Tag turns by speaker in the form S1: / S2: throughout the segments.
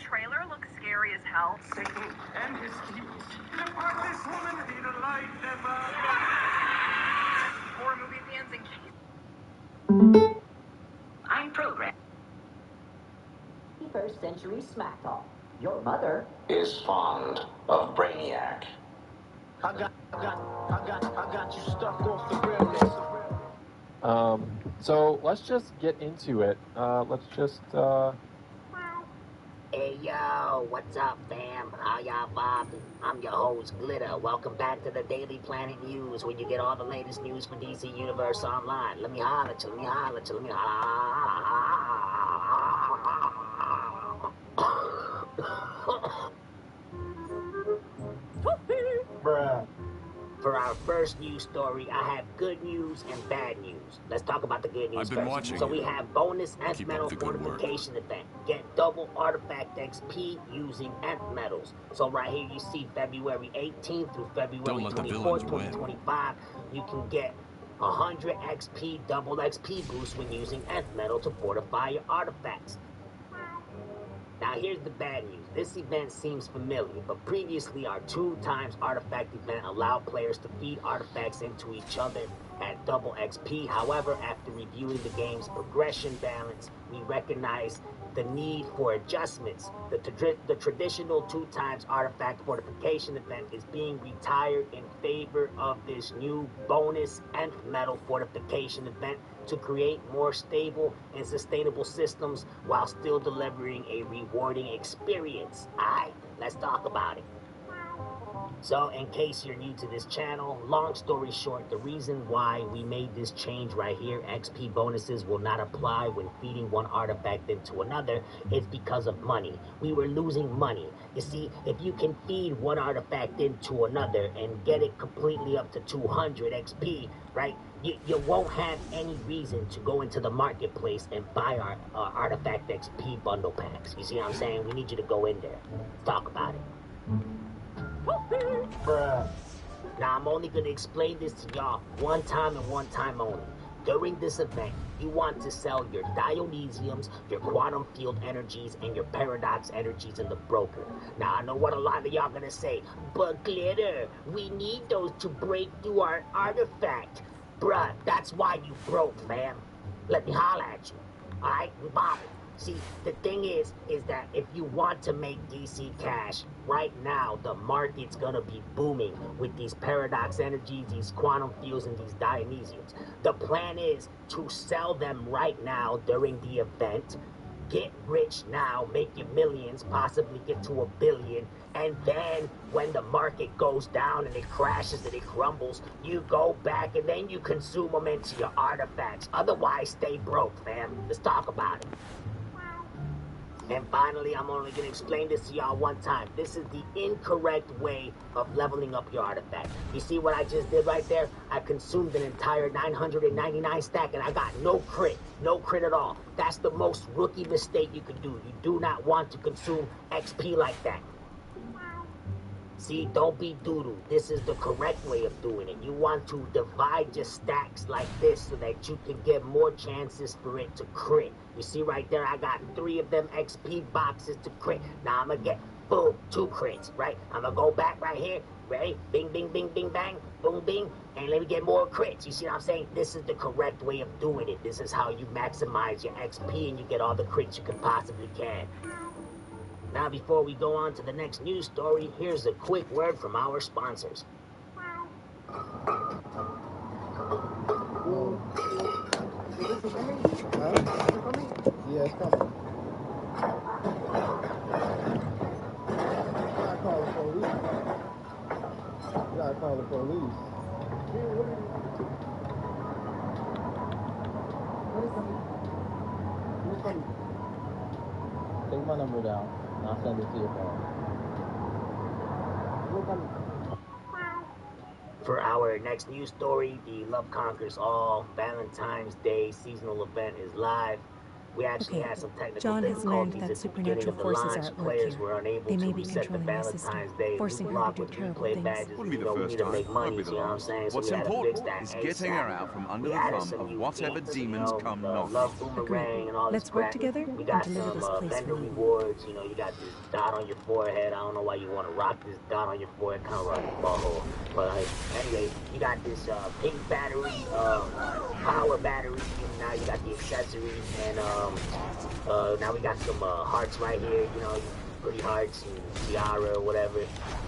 S1: trailer look scary as hell?
S2: Satan and his demons. Depart this woman, be the light never.
S1: Horror movie fans in case.
S3: I'm programmed. 21st century smack talk. Your mother
S4: is fond of Brainiac.
S2: I got you stuck off the realness.
S5: So let's just get into it.
S3: Hey yo, what's up, fam? How y'all bobbing? I'm your host, Glitter. Welcome back to the Daily Planet News, where you get all the latest news for DC Universe online. Let me holler at you, let me holler at you, let me
S2: Bruh.
S3: For our first news story, I have good news and bad news. Let's talk about the good news
S6: I've been
S3: first.
S6: watching
S3: So
S6: you.
S3: we have bonus nth
S6: Keep
S3: metal
S6: up the good work.
S3: fortification event. Get double artifact XP using nth metals. So right here you see February 18th through February
S6: Don't let the
S3: 24th,
S6: villains win.
S3: 2025. You can get 100 XP double XP boost when using nth metal to fortify your artifacts. Now here's the bad news. This event seems familiar, but previously our 2x artifact event allowed players to feed artifacts into each other at double XP. However, after reviewing the game's progression balance, we recognize the need for adjustments. The traditional 2x artifact fortification event is being retired in favor of this new bonus nth metal fortification event to create more stable and sustainable systems while still delivering a rewarding experience. Alright, let's talk about it. So, in case you're new to this channel, long story short, the reason why we made this change right here, XP bonuses will not apply when feeding one artifact into another, is because of money. We were losing money. You see, if you can feed one artifact into another and get it completely up to 200 XP, right, you won't have any reason to go into the marketplace and buy our artifact XP bundle packs. You see what I'm saying? We need you to go in there. Let's talk about it.
S2: Bruh.
S3: Now, I'm only going to explain this to y'all one time and one time only. During this event, you want to sell your Dionysiums, your quantum field energies, and your paradox energies in the broker. Now, I know what a lot of y'all going to say, but Glitter, we need those to break through our artifact. Bruh, that's why you broke, fam. Let me holler at you. Alright, we bobbing. See, the thing is that if you want to make DC cash, right now, the market's gonna be booming with these paradox energies, these quantum fields, and these Dionysiums. The plan is to sell them right now during the event, get rich now, make your millions, possibly get to $1 billion, and then when the market goes down and it crashes and it crumbles, you go back and then you consume them into your artifacts. Otherwise, stay broke, fam. Let's talk about it. And finally, I'm only going to explain this to y'all one time. This is the incorrect way of leveling up your artifact. You see what I just did right there? I consumed an entire 999 stack and I got no crit. No crit at all. That's the most rookie mistake you could do. You do not want to consume XP like that. See, don't be doo-doo. This is the correct way of doing it. You want to divide your stacks like this so that you can get more chances for it to crit. You see right there, I got 3 of them XP boxes to crit. Now I'm going to get, boom, 2 crits, right? I'm going to go back right here. Ready? Bing, bing, bing, bing, bang. Boom, bing. And let me get more crits. You see what I'm saying? This is the correct way of doing it. This is how you maximize your XP and you get all the crits you can possibly can. Now, before we go on to the next news story, here's a quick word from our sponsors.
S7: Yeah, it's coming. You gotta call the police. Who's coming? Take my number down, and I'll send it to your phone. Who's coming?
S3: For our next news story, the Love Conquers All Valentine's Day seasonal event is live. We actually
S6: Okay,
S3: had some technical
S6: John has learned
S3: difficulties
S6: that
S3: at the beginning
S6: supernatural
S3: of the
S6: forces
S3: launch.
S6: are at work
S3: Players
S6: here.
S3: were unable
S6: They
S3: to
S6: may be
S3: reset the
S6: controlling my system,
S3: Valentine's Day
S6: forcing
S3: loot
S6: her to
S3: block
S6: do
S3: with
S6: terrible
S3: replay
S6: things.
S3: badges.
S8: Wouldn't be
S3: You
S8: the
S3: know, we
S8: first
S3: need to
S8: time,
S3: make
S8: won't
S3: money,
S8: be the
S3: you know what I'm
S8: last.
S3: saying? So
S8: What's
S3: we had to fix
S8: important
S3: that
S8: is getting her
S3: ASAP.
S8: out from under
S3: We
S8: the
S3: added
S8: thumb
S3: some
S8: of
S3: new
S8: whatever
S3: feats,
S8: demons
S3: you
S8: come
S3: know,
S8: knocking.
S3: love
S6: Agreed.
S3: boomerang and all this
S6: Let's work
S3: crap.
S6: together
S3: We
S6: and
S3: got
S6: deliver
S3: some
S6: this place
S3: vendor
S6: for you.
S3: rewards. You know, you got this dot on your forehead. I don't know why you want to rock this dot on your forehead, kind of like a butthole. But anyway, you got this pink battery, power battery, and now you got the accessories, and now we got some hearts right here, you know, pretty hearts and tiara or whatever.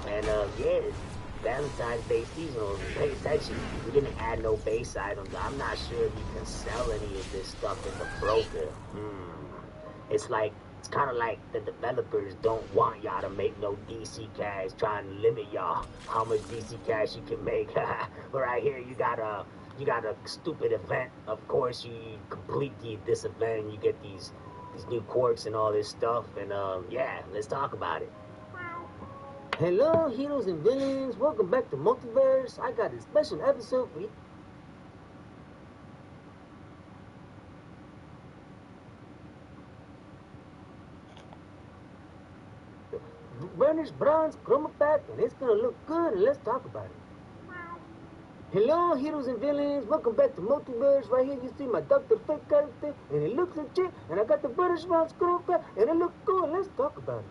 S3: And yeah, Valentine's Day seasonal. Pay attention. We didn't add no base items. I'm not sure if you can sell any of this stuff in the broker. It's kind of like the developers don't want y'all to make no DC cash, trying to limit y'all how much DC cash you can make. But right here, you got a stupid event. Of course, you complete this event, and you get these new quirks and all this stuff. And yeah, let's talk about it. Hello, heroes and villains. Welcome back to Multiverse. I got a special episode for you. Burnished bronze chroma pack, and it's gonna look good, and let's talk about it. Hello, heroes and villains. Welcome back to Multiverse. Right here, you see my Dr. Fate character, and it looks legit, and I got the burnished bronze chroma pack, and it looks cool, and let's talk about it.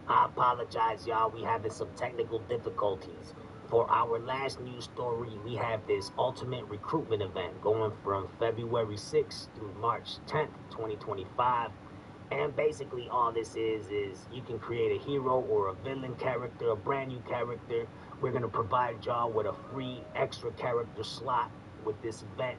S3: I apologize, y'all. We having some technical difficulties. For our last news story, we have this ultimate recruitment event going from February 6th through March 10th, 2025. And basically all this is you can create a hero or a villain character, a brand new character. We're going to provide y'all with a free extra character slot with this event.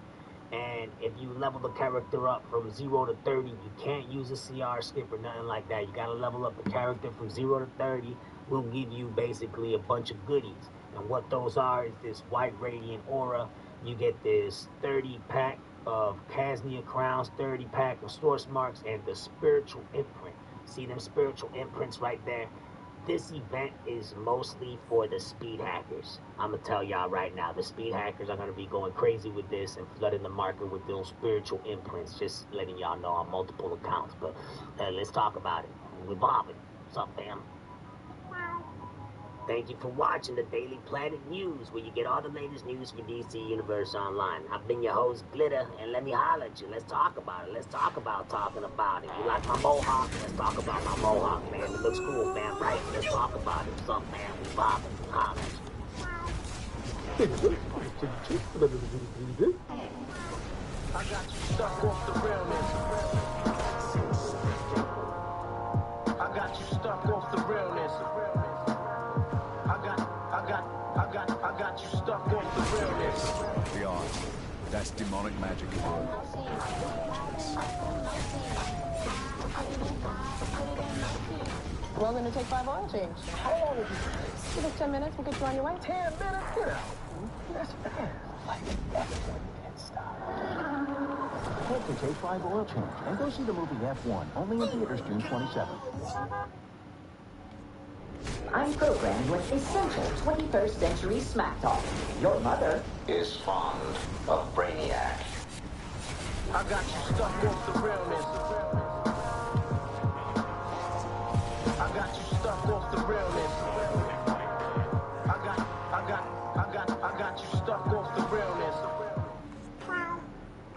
S3: And if you level the character up from 0 to 30, you can't use a CR skip or nothing like that. You got to level up the character from 0 to 30. We'll give you basically a bunch of goodies. And what those are is this white radiant aura. You get this 30 pack of Casnia crowns, 30 pack of source marks, and the spiritual imprint. See them spiritual imprints right there? This event is mostly for the speed hackers. I'm going to tell y'all right now, the speed hackers are going to be going crazy with this and flooding the market with those spiritual imprints. Just letting y'all know on multiple accounts. But let's talk about it. We're bobbing. What's up, fam? Thank you for watching the Daily Planet News, where you get all the latest news for DC Universe Online. I've been your host, Glitter, and let me holler at you. Let's talk about it. Let's talk about talking about it. You like my mohawk? Let's talk about my mohawk, man. It looks cool, man, right? Let's talk about it. What's up, man? We bobbing. Holler at you.
S2: I got you stuck off the realness. I got you stuck off the realness. I got you stuck off the realness.
S8: The art. That's demonic magic at work.
S9: We're going to take 5 oil change.
S2: How long would you take?
S9: Give us 10 minutes, we'll get you on your way.
S2: 10 minutes? Get out. That's fast. Like F1 pit stop.
S10: Head to Take 5 Oil Change and go see the movie F1, only in theaters June 27th.
S11: I'm programmed with essential 21st century smack talk. Your mother
S4: Is fond of Brainiac.
S2: I got you stuck off the realness. I got you stuck off the realness. I got you stuck off the realness.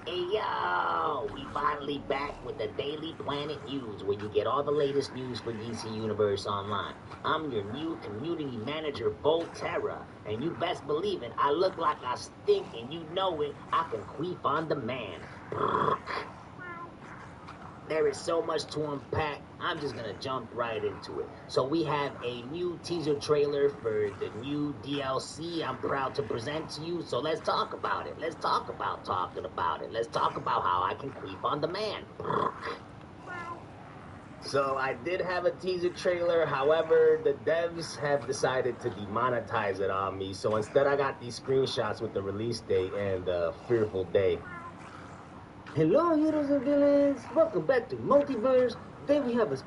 S3: Hey, yo! We finally back with the Daily Planet News, where you get all the latest news for DC Universe Online. I'm your new community manager, Volterra, and you best believe it, I look like I stink, and you know it, I can queef on demand. There is so much to unpack, I'm just gonna jump right into it. So we have a new teaser trailer for the new DLC I'm proud to present to you, so let's talk about it. Let's talk about talking about it. Let's talk about how I can queef on demand. So I did have a teaser trailer, however, the devs have decided to demonetize it on me, so instead I got these screenshots with the release date and the fearful day. Hello, heroes and villains. Welcome back to Multiverse. Today we have a...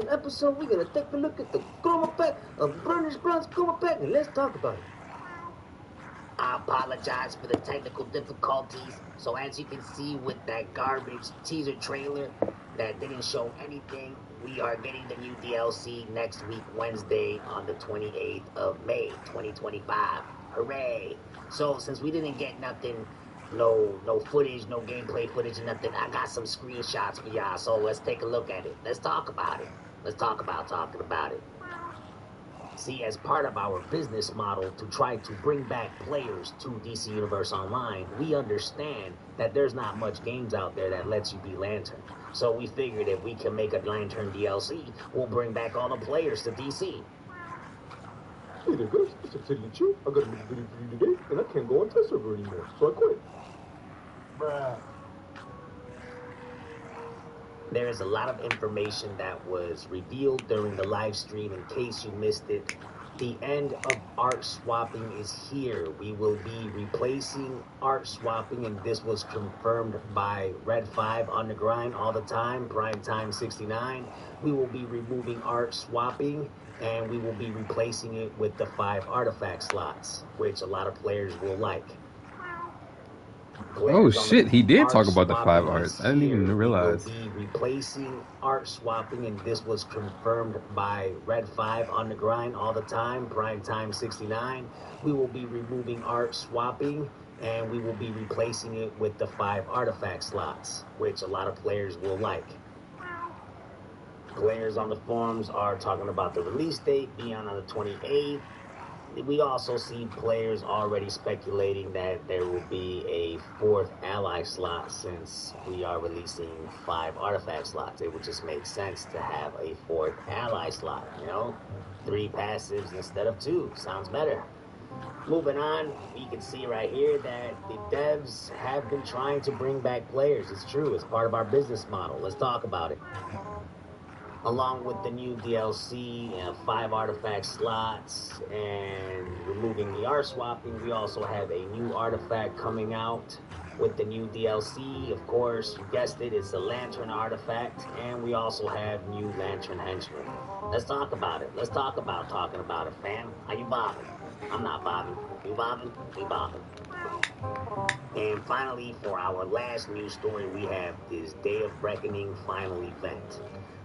S3: second episode, we're gonna take a look at the chroma pack of Burnish Bronze chroma pack, and let's talk about it. I apologize for the technical difficulties. So as you can see with that garbage teaser trailer that didn't show anything, we are getting the new DLC next week, Wednesday, on the 28th of May, 2025. Hooray! So since we didn't get nothing, no footage, no gameplay footage or nothing, I got some screenshots for y'all. So let's take a look at it. Let's talk about it. Let's talk about talking about it. See, as part of our business model to try to bring back players to DC Universe Online, we understand that there's not much games out there that lets you be Lantern. So we figured if we can make a Lantern DLC, we'll bring back all the players to DC.
S6: Hey there guys, it's upsetting you. I got a new video for you today, and I can't go on test server anymore, so I quit.
S2: Bruh.
S3: There is a lot of information that was revealed during the live stream. In case you missed it, the end of art swapping is here. We will be replacing art swapping, and this was confirmed by Red 5 on the grind all the time, Primetime 69. We will be removing art swapping, and we will be replacing it with the 5 artifact slots, which a lot of players will like.
S12: Oh shit, he did talk about the 5 arts. I didn't even realize.
S3: We will be replacing art swapping, and this was confirmed by Red 5 on the grind all the time, Primetime 69. We will be removing art swapping, and we will be replacing it with the 5 artifact slots, which a lot of players will like. Players on the forums are talking about the release date being on the 28th. We also see players already speculating that there will be a 4th ally slot since we are releasing 5 artifact slots. It would just make sense to have a 4th ally slot, you know? 3 passives instead of 2. Sounds better. Moving on, we can see right here that the devs have been trying to bring back players. It's true. It's part of our business model. Let's talk about it. Along with the new DLC, 5 artifact slots, and removing the art swapping, we also have a new artifact coming out with the new DLC. Of course, you guessed it, it's a Lantern artifact, and we also have new Lantern henchmen. Let's talk about it. Let's talk about talking about it, fam. How you bobbing? I'm not bobbing. You bobbing? We bobbing. And finally, for our last news story, we have this Day of Reckoning final event.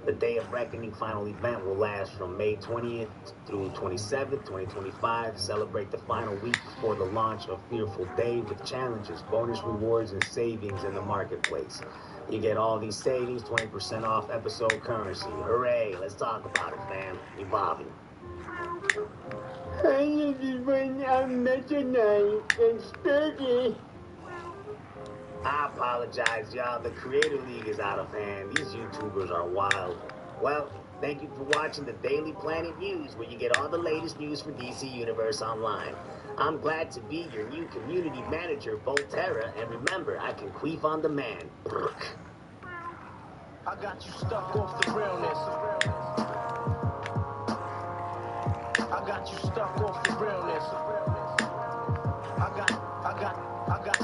S3: The Day of Reckoning final event will last from May 20th through 27th, 2025. Celebrate the final week before the launch of Fearful Day with challenges, bonus rewards, and savings in the marketplace. You get all these savings, 20% off episode currency. Hooray! Let's talk about it, fam. You bobbing.
S6: Hi everyone, I'm Meta Knight and Sturdy.
S3: I apologize, y'all. The Creator League is out of hand. These YouTubers are wild. Well, thank you for watching the Daily Planet News, where you get all the latest news for DC Universe Online. I'm glad to be your new community manager, Volterra, and remember, I can queef on demand.
S2: I got you stuck off the realness. I got you stuck off the realness.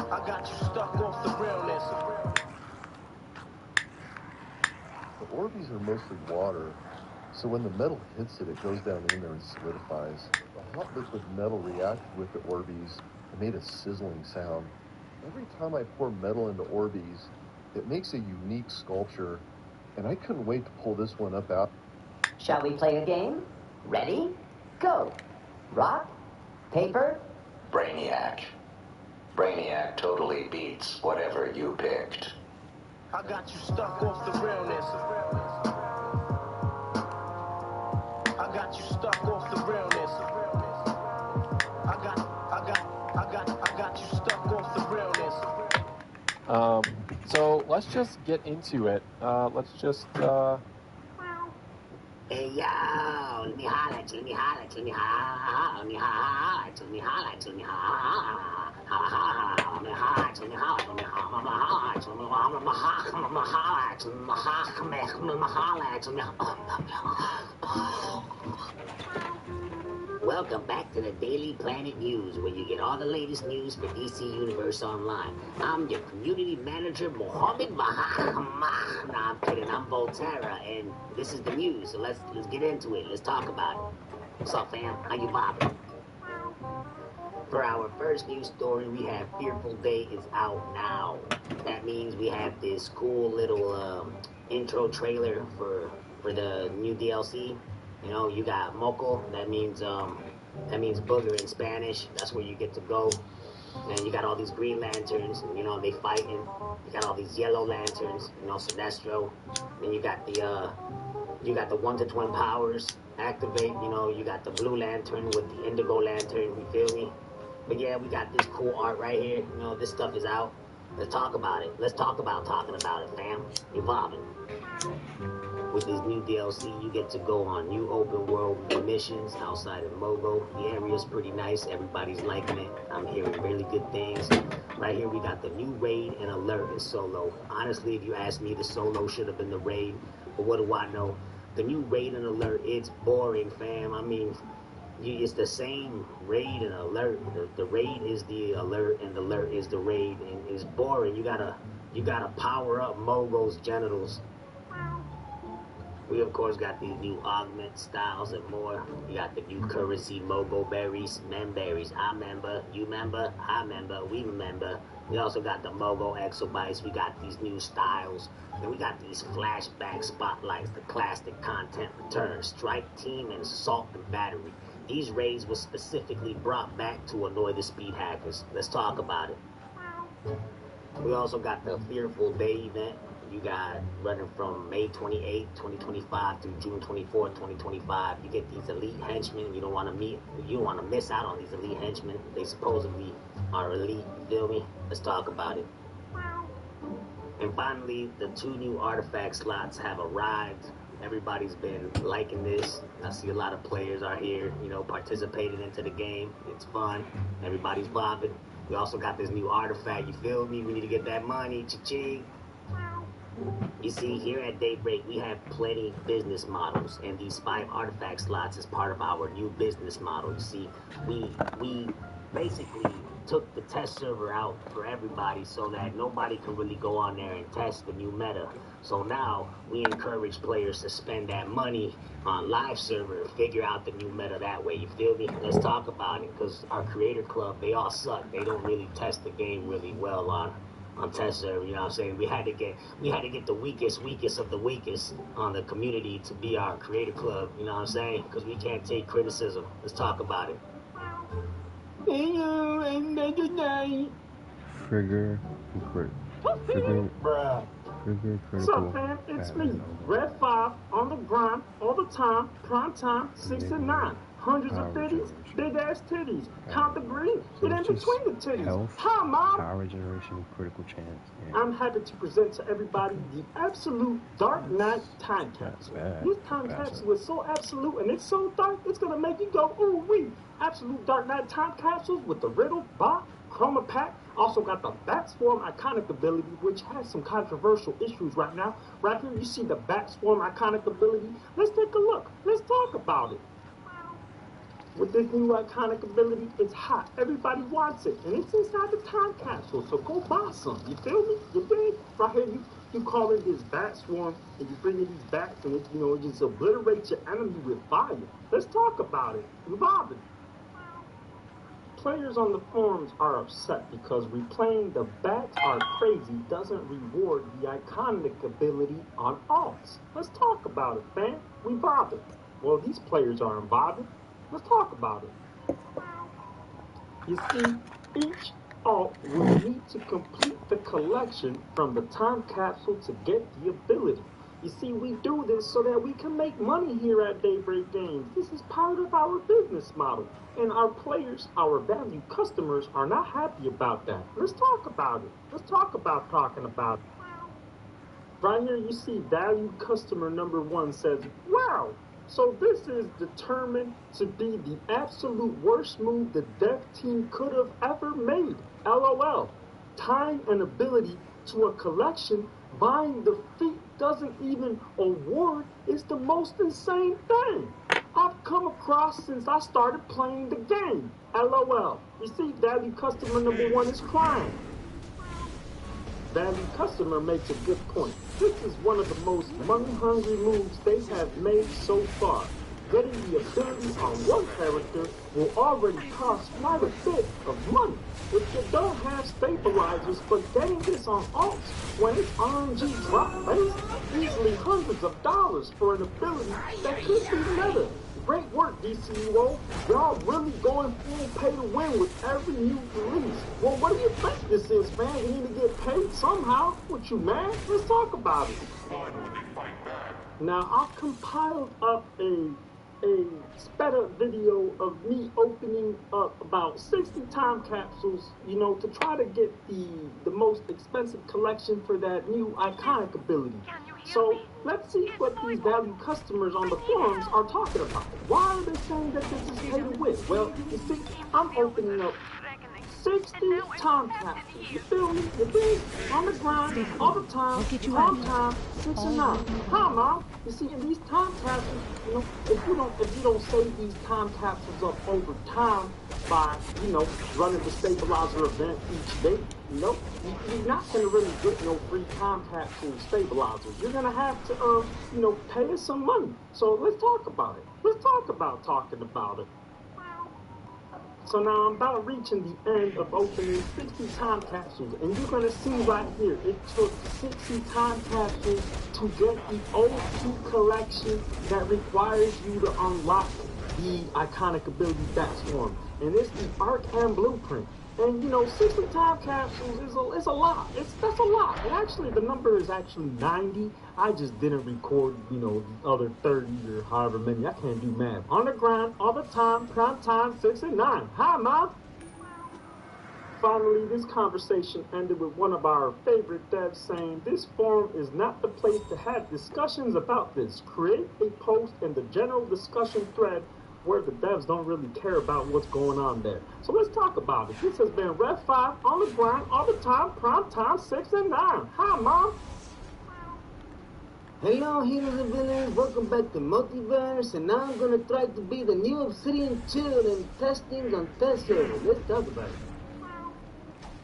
S2: I got you stuck off the realness.
S13: The Orbeez are mostly water, so when the metal hits it, it goes down in there and solidifies. The hot liquid metal reacted with the Orbeez and made a sizzling sound. Every time I pour metal into Orbeez, it makes a unique sculpture, and I couldn't wait to pull this one up out.
S11: Shall we play a game? Ready? Go. Rock, paper,
S4: Brainiac. Brainiac totally beats whatever you picked.
S2: I got you stuck off the realness. I got you stuck off the realness. I got you stuck off the realness.
S5: So let's just get into it. Let's just
S3: Hey yo, let me holla at you, let me holla at you, let me holla, let me holla at you, let me holla at you, let me holla at you, let me holla at you. Welcome back to the Daily Planet News, where you get all the latest news for DC Universe Online. I'm your community manager, Mohammed Mahama. Nah, I'm kidding. I'm Volterra, and this is the news. So let's get into it. Let's talk about it. What's up, fam? How you bobbing? For our first news story, we have Fearful Day is out now. That means we have this cool little intro trailer for the new DLC. You know, you got Moco. That means booger in Spanish. That's where you get to go. And you got all these green lanterns, and, you know, they fighting. You got all these yellow lanterns, you know, Sinestro. Then you got the 1 to twin powers activate. You know, you got the blue lantern with the indigo lantern. You feel me? But yeah, we got this cool art right here. You know, this stuff is out. Let's talk about it. Let's talk about talking about it, fam. Evolving. With this new DLC, you get to go on new open world missions outside of Mogo. The area's pretty nice. Everybody's liking it. I'm hearing really good things. Right here, we got the new raid and alert in solo. Honestly, if you ask me, the solo should have been the raid. But what do I know? The new raid and alert, it's boring, fam. I mean, it's the same raid and alert. The raid is the alert, and the alert is the raid, and it's boring. You gotta power up Mogo's genitals. We of course got these new augment styles and more. We got the new currency Mogo berries, memberries. I member, you member, I member, we member. We also got the Mogo exobytes. We got these new styles. And we got these flashback spotlights, the classic content return, strike team, and assault and battery. These raids were specifically brought back to annoy the speed hackers. Let's talk about it. We also got the Fearful Day event. You got running from May 28, 2025 through June 24, 2025. You get these elite henchmen. You don't want to miss out on these elite henchmen. They supposedly are elite. You feel me? Let's talk about it. And finally, the 2 new artifact slots have arrived. Everybody's been liking this. I see a lot of players are here, you know, participating into the game. It's fun. Everybody's bobbing. We also got this new artifact. You feel me? We need to get that money. Cha-ching. You see, here at Daybreak, we have plenty business models, and these 5 artifact slots is part of our new business model. You see, we basically took the test server out for everybody so that nobody can really go on there and test the new meta. So now we encourage players to spend that money on live server and figure out the new meta that way. You feel me? Let's talk about it, because our creator club, they all suck. They don't really test the game really well on test server. You know what I'm saying? We had to get the weakest of the weakest on the community to be our creator club. You know what I'm saying? Because we can't take criticism. Let's talk about it. Hello, another night.
S12: Trigger.
S2: Bruh. What's up, fam? It's me, Red 5, on the grind, all the time, prime time, 6 to 9. Hundreds of titties, big ass titties. Count the green, get in between the titties.
S12: Health,
S2: Hi, Mom.
S12: power generation, critical chance. Yeah.
S2: I'm happy to present to everybody the absolute Dark Knight time capsule. This time capsule is so absolute and it's so dark, it's gonna make you go, ooh wee. Absolute Dark Knight time capsules with the Riddle, Bot, Chroma Pack. Also got the Bat Swarm iconic ability, which has some controversial issues right now. Right here, you see the Bat Swarm iconic ability. Let's take a look. Let's talk about it. With this new iconic ability, it's hot. Everybody wants it. And it's inside the time capsule, so go buy some. You feel me? You dig? Right here, you call it this Bat Swarm, and you bring in these bats, and it, you know, it just obliterates your enemy with fire. Let's talk about it. Revolve it. Players on the forums are upset because replaying the bats are crazy doesn't reward the iconic ability on alts. Let's talk about it, fam. We bothered. Well, these players aren't bothered. Let's talk about it. You see, each alt will need to complete the collection from the time capsule to get the ability. You see, we do this so that we can make money here at Daybreak Games. This is part of our business model. And our players, our valued customers, are not happy about that. Let's talk about it. Let's talk about talking about it. Right here, you see valued customer number 1 says, wow, so this is determined to be the absolute worst move the dev team could have ever made. LOL. Time and ability to a collection, buying the feat doesn't even award is the most insane thing. I've come across since I started playing the game. LOL. You see, value customer number 1 is crying. Value customer makes a good point. This is one of the most money-hungry moves they have made so far. Getting the ability on one character will already cost quite a bit of money. If you don't have stabilizers, but getting this on alts when it's RNG drop-based, easily hundreds of dollars for an ability that could be meta. Great work, DCUO. Y'all really going full pay to win with every new release. Well, what do you think this is, man? We need to get paid somehow. What you mad? Let's talk about it. Now, I've compiled up a sped up video of me opening up about 60 time capsules, you know, to try to get the most expensive collection for that new iconic ability. So let's see what these value customers on the forums are talking about. Why are they saying that this is pay to win? Well, you see, I'm opening up 60 time capsules. You feel me? You feel me? On the grind, all the time, prime time, 6 and 9. Hi, Mom. You see, in these time capsules, you know, if you don't save these time capsules up over time by, you know, running the stabilizer event each day, you know, you're not going to really get no free time capsule stabilizers. You're going to have to, you know, pay us some money. So let's talk about it. Let's talk about talking about it. So now I'm about reaching the end of opening 60 time capsules, and you're going to see right here, it took 60 time capsules to get the OP collection that requires you to unlock the iconic ability Bats form. And it's the Arkham Blueprint. And you know, 60 time capsules is a lot. That's a lot. And actually, the number is actually 90. I just didn't record, you know, the other 30 or however many. I can't do math. On the grind, all the time, prime time, 6 and 9. Hi, Mom. Finally, this conversation ended with one of our favorite devs saying, "This forum is not the place to have discussions about this. Create a post in the general discussion thread where the devs don't really care about what's going on there." So let's talk about it. This has been Rev 5 on the grind all the time, prime time, 6 and 9. Hi, Mom.
S14: Hello, heroes and villains. Welcome back to Multiverse, and now I'm gonna try to be the new Obsidian Chill and testing on test server. Let's talk about it.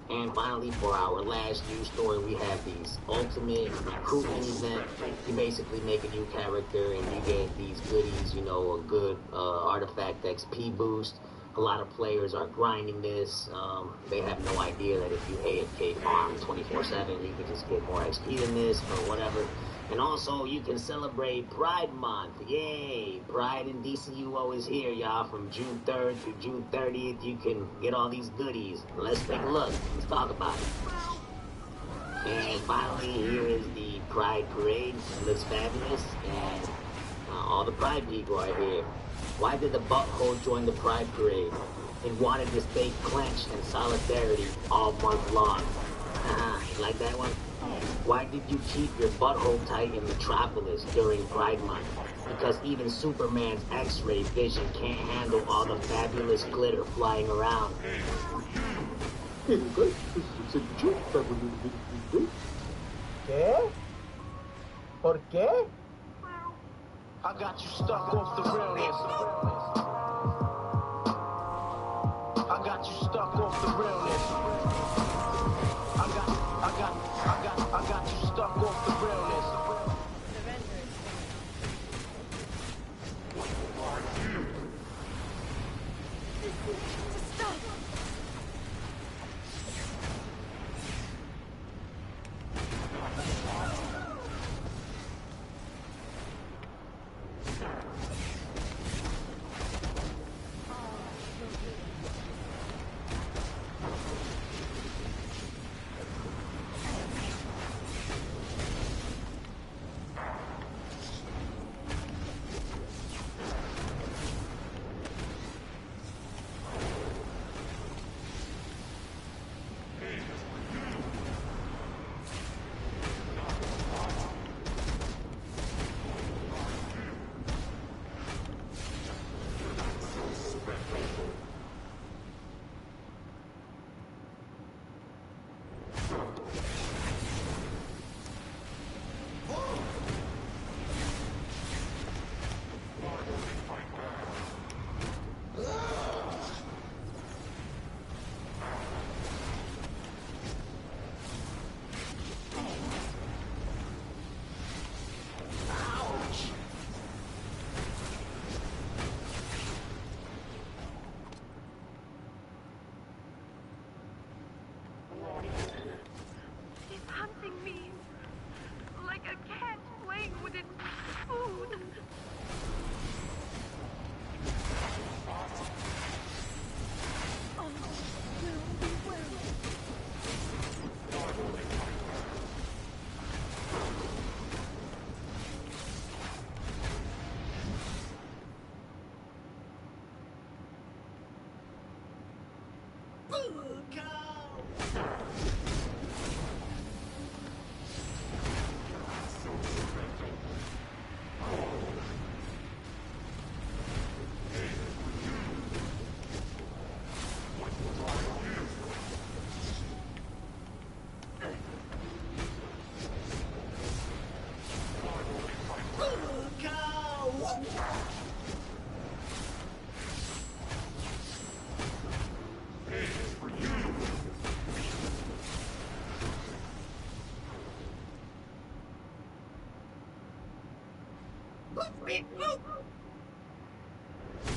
S3: And finally, for our last news story, we have these ultimate recruitment event. You basically make a new character and you get these goodies, you know, a good artifact XP boost. A lot of players are grinding this. They have no idea that if you AFK farm 24/7, you can just get more XP than this or whatever. And also, you can celebrate Pride Month. Yay! Pride in DCUO is here, y'all. From June 3rd through June 30th, you can get all these goodies. Let's take a look. Let's talk about it. And finally, here is the Pride Parade. It looks fabulous. And all the Pride people are here. Why did the butthole join the Pride Parade? It wanted to stay clenched in solidarity all month long. Like that one? Why did you keep your butthole tight in Metropolis during Pride Month? Because even Superman's X-ray vision can't handle all the fabulous glitter flying around.
S7: ¿Qué? ¿Por qué?
S15: I got you stuck off the realness. I got you stuck off the realness. I got you stuck off the realness.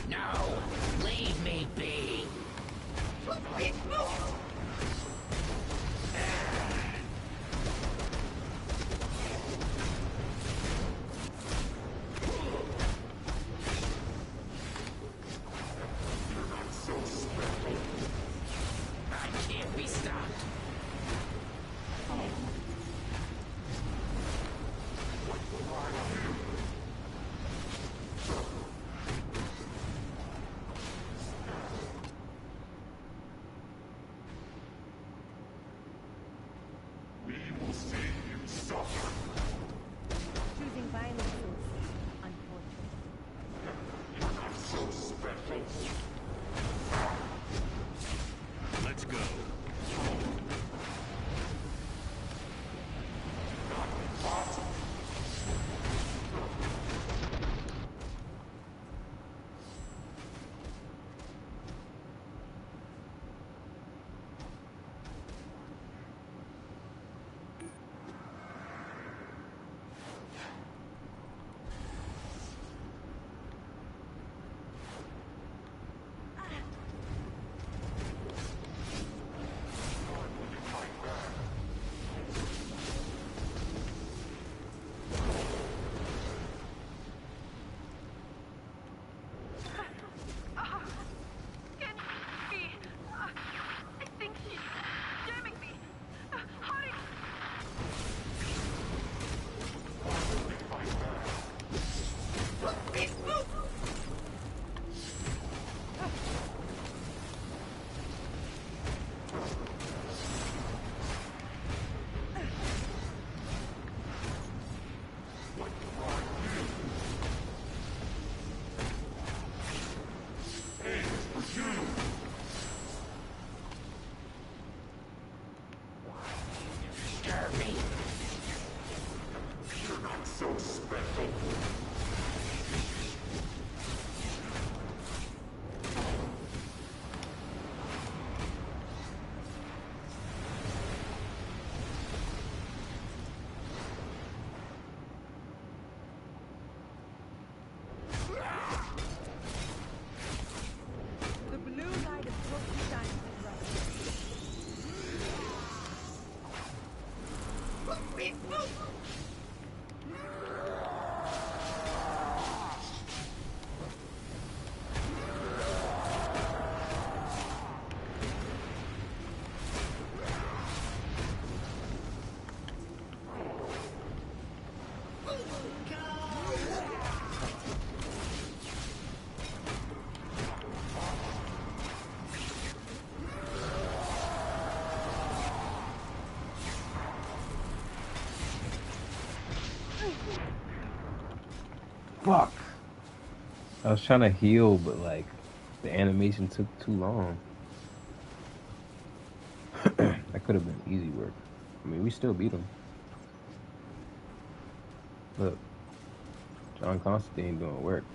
S3: No, leave me be. I can't be stopped.
S16: Choosing violence is unfortunate.
S8: Let's go.
S16: The blue light is supposed to shine bright.
S12: Fuck. I was trying to heal, but like the animation took too long. That could have been easy work. I mean, we still beat him. Look, John Constantine doing work.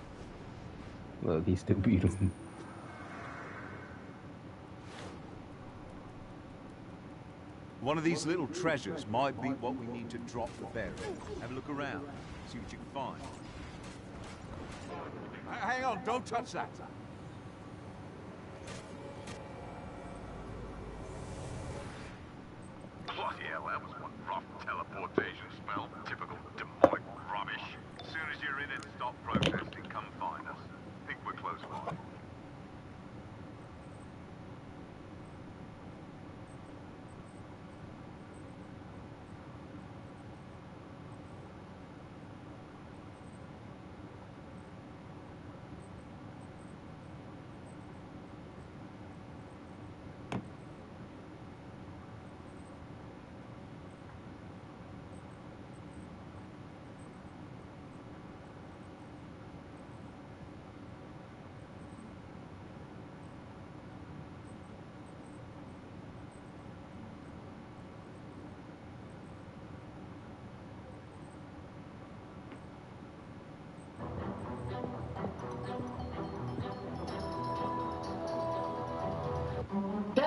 S12: Look, he still beat him.
S8: One of these little treasures might be what we need to drop the berry. Have a look around, see what you can find. Hang on, don't touch that.
S17: Bloody hell, that was one rough teleportation spell. Typical demonic rubbish. As soon as you're in it, stop protesting, come find us. Think we're close by.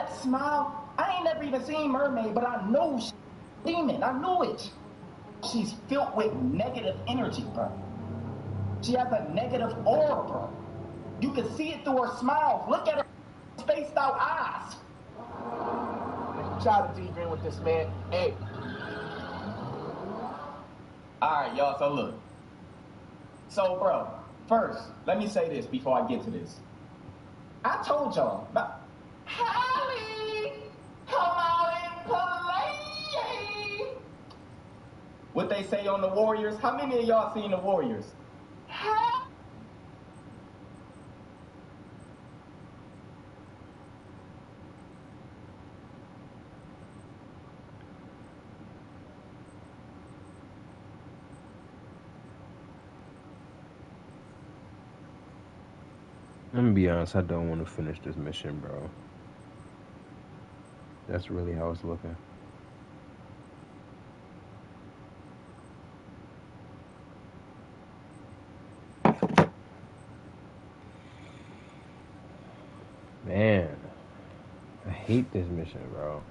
S18: that smile, I ain't never even seen Mermaid, but I know she's a demon. I knew it. She's filled with negative energy, bro. She has a negative aura, bro. You can see it through her smile. Look at her spaced out eyes. Try to D-green with this man. Hey. Alright, y'all, so look. So, bro, first, let me say this before I get to this. I told y'all, Hallie, come out and play. What they say on the Warriors? How many of y'all seen the Warriors?
S12: I'm gonna be honest, I don't want to finish this mission, bro. That's really how it's looking. Man, I hate this mission, bro.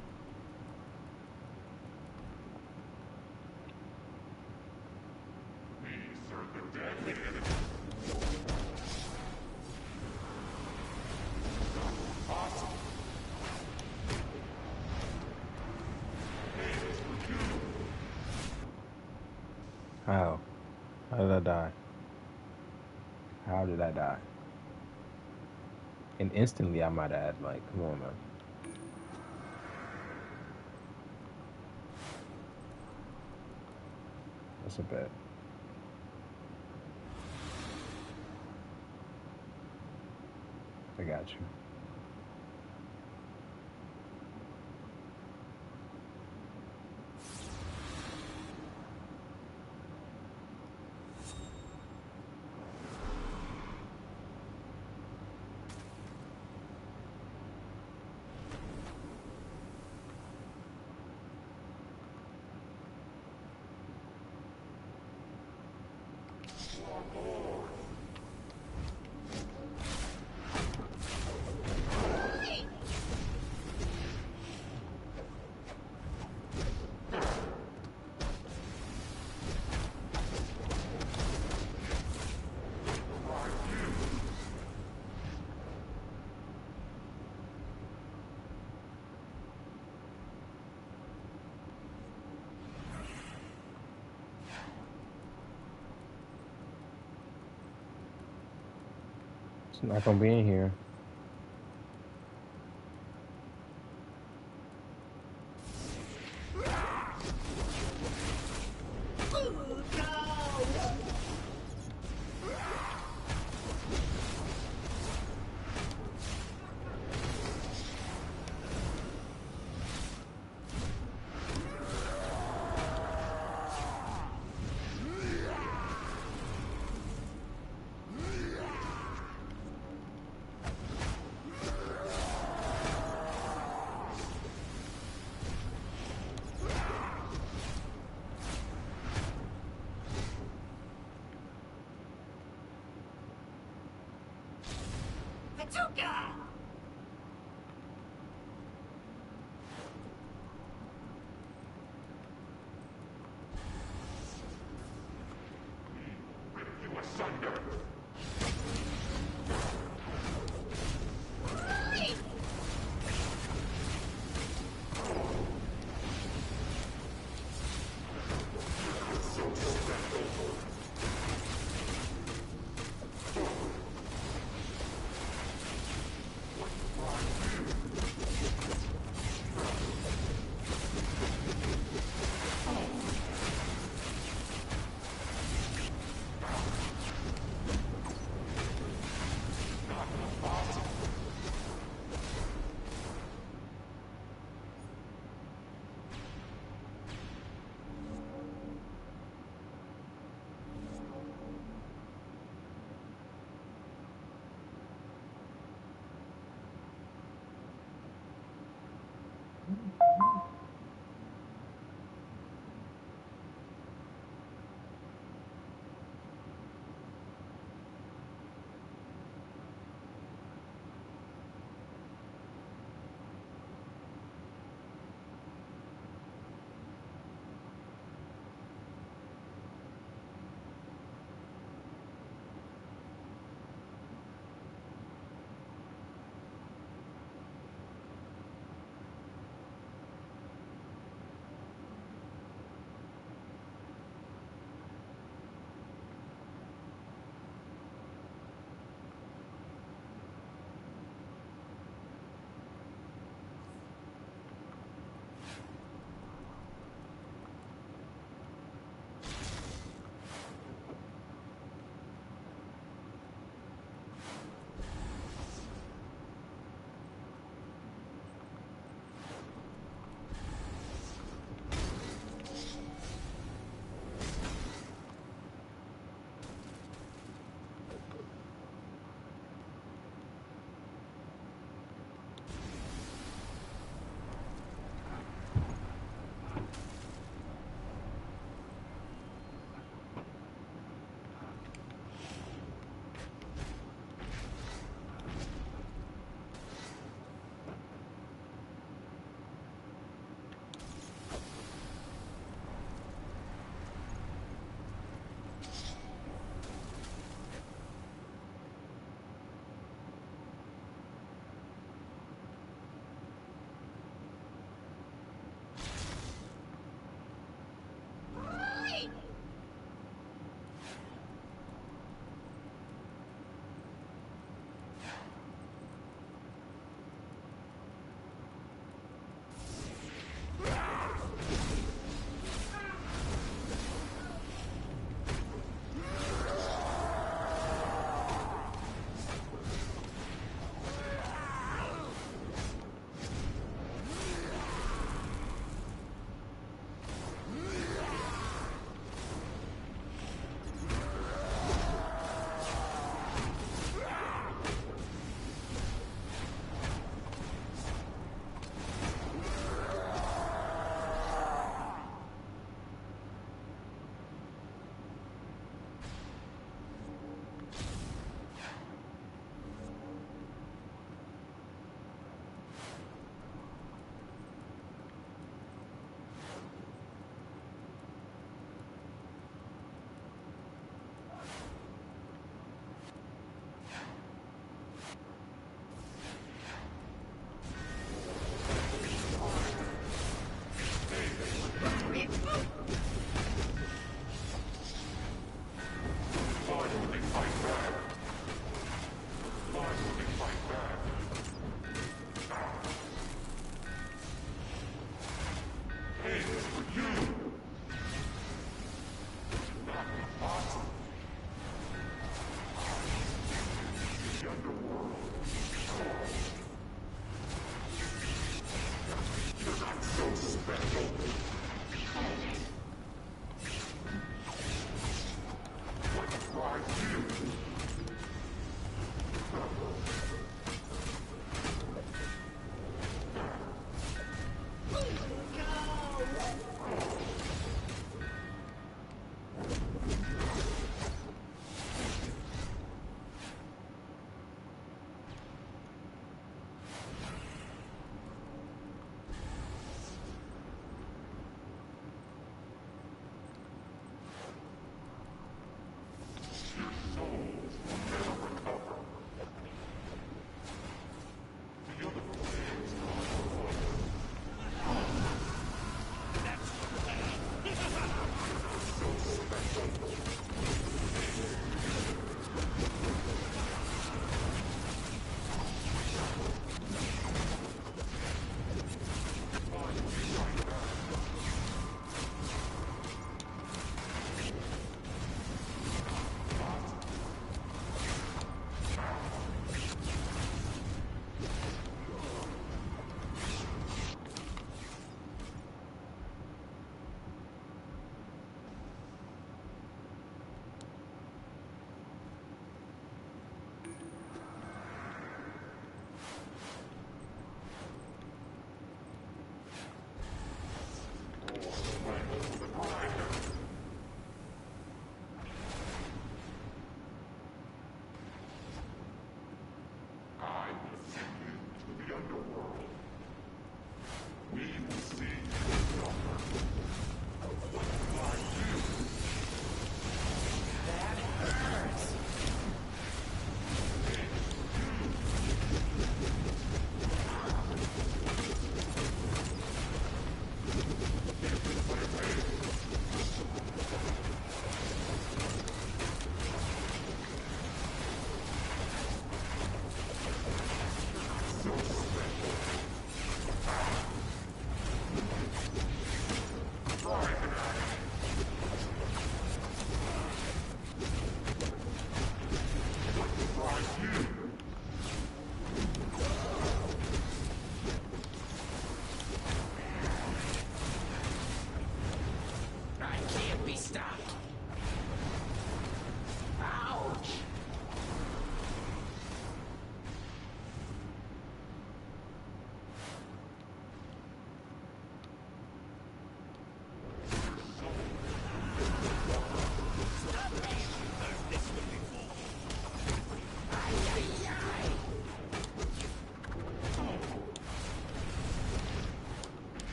S12: How? How did I die? How did I die? And instantly, I might add, like, come on, man. That's a bet. I got you. It's not gonna be in here.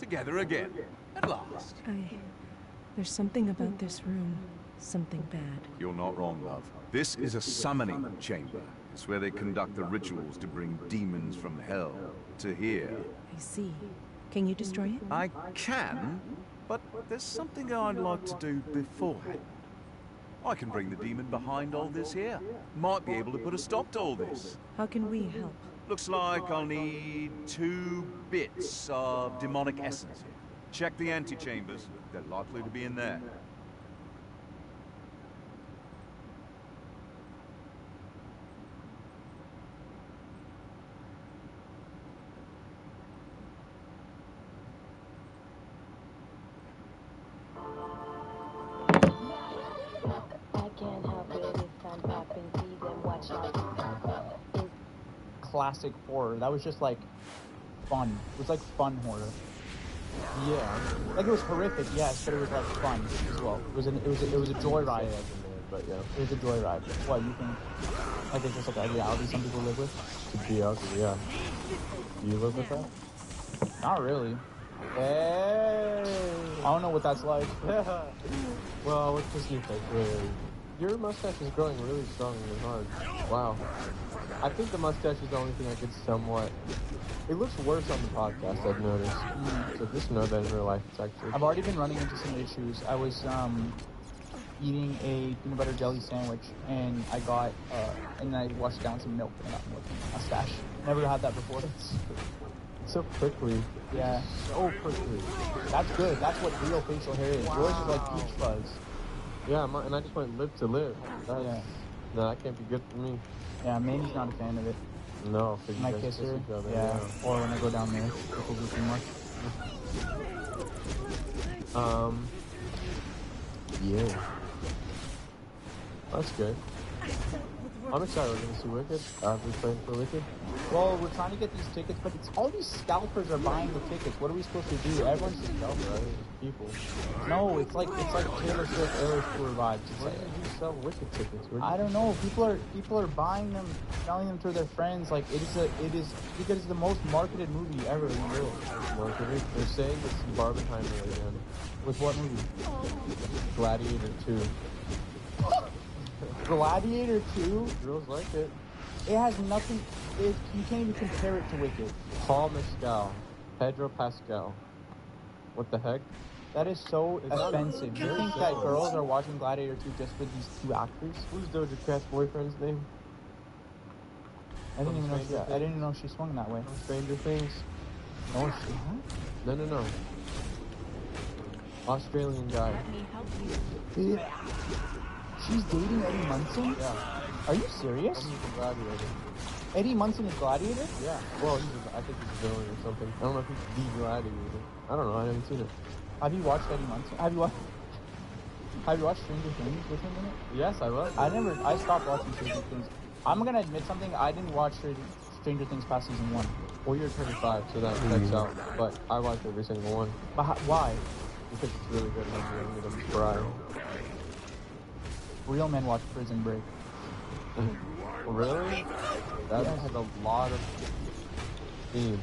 S8: together again. At last.
S19: There's something about this room. Something bad.
S8: You're not wrong, love. This is a summoning chamber. It's where they conduct the rituals to bring demons from hell to here.
S19: I see. Can you destroy it?
S8: I can, but there's something I'd like to do beforehand. I can bring the demon behind all this here. Might be able to put a stop to all this.
S19: How can we help?
S8: Looks like I'll need 2 bits of demonic essence here. Check the antechambers. They're likely to be in there.
S7: Classic horror. That was just like fun. It was like fun horror. Yeah. Like it was horrific, yes, but it was like fun as well. It was a joyride.
S6: But yeah.
S7: It was a joyride. What you think? Like it's just like a reality some people live with?
S6: To be ugly, yeah. Do you live with that?
S7: Not really. Hey. I don't know what that's like.
S6: Well, what's this new thing? Your mustache is growing really strong and hard. Wow. I think the mustache is the only thing I could somewhat... It looks worse on the podcast, I've noticed. So just know that in real life it's actually...
S7: I've already been running into some issues. I was eating a peanut butter jelly sandwich, and I got... and I washed down some milk, and I got milk in my mustache. Never had that before.
S6: It's so prickly.
S7: Yeah.
S6: So prickly.
S7: That's good. That's what real facial hair is. Yours is like peach fuzz.
S6: Yeah, and I just went lip to lip.
S7: Yeah.
S6: No, that can't be good for me.
S7: Yeah, Mandy's not a fan of it.
S6: No,
S7: when I kiss her, yeah, or when I go down there, people do too much.
S6: Yeah. That's good. I'm excited we're gonna see Wicked. Are we playing for Wicked?
S7: Well, we're trying to get these tickets, but it's all these scalpers are buying the tickets. What are we supposed to do? Everyone's just scalper, right? People. No, it's like Taylor Swift Eras Tour vibes.
S6: Where did you sell Wicked tickets?
S7: I don't know. People are buying them, selling them to their friends. Like it is because it's the most marketed movie ever in the world.
S6: Marketed? They're saying it's Barbenheimer again.
S7: With what movie?
S6: Gladiator 2.
S7: Gladiator 2?
S6: Girls like it.
S7: It has nothing. You can't even compare it to Wicked.
S6: Paul Mescal. Pedro Pascal. What the heck?
S7: That is so offensive. You think that girls are watching Gladiator 2 just for these 2 actors?
S6: Who's Doja Cat's boyfriend's name?
S7: I didn't even know she swung that way.
S6: From Stranger Things.
S7: No, she
S6: No. Australian guy.
S7: She's dating Eddie Munson?
S6: Yeah.
S7: Are you serious?
S6: He's a gladiator.
S7: Eddie Munson is Gladiator?
S6: Yeah. Well, I think he's a villain or something. I don't know if he's the gladiator. I don't know. I haven't seen it.
S7: Have you watched Eddie Munson? Have you watched Stranger Things with him in it?
S6: Yes, I love it.
S7: I stopped watching Stranger Things. I'm gonna admit something. I didn't watch Stranger Things past season 1.
S6: Well, you're 25, so that checks out. But I watched every single one.
S7: But why?
S6: Because it's really good and I'm going to cry.
S7: Real men watch Prison Break.
S6: Really? That has a lot of themes.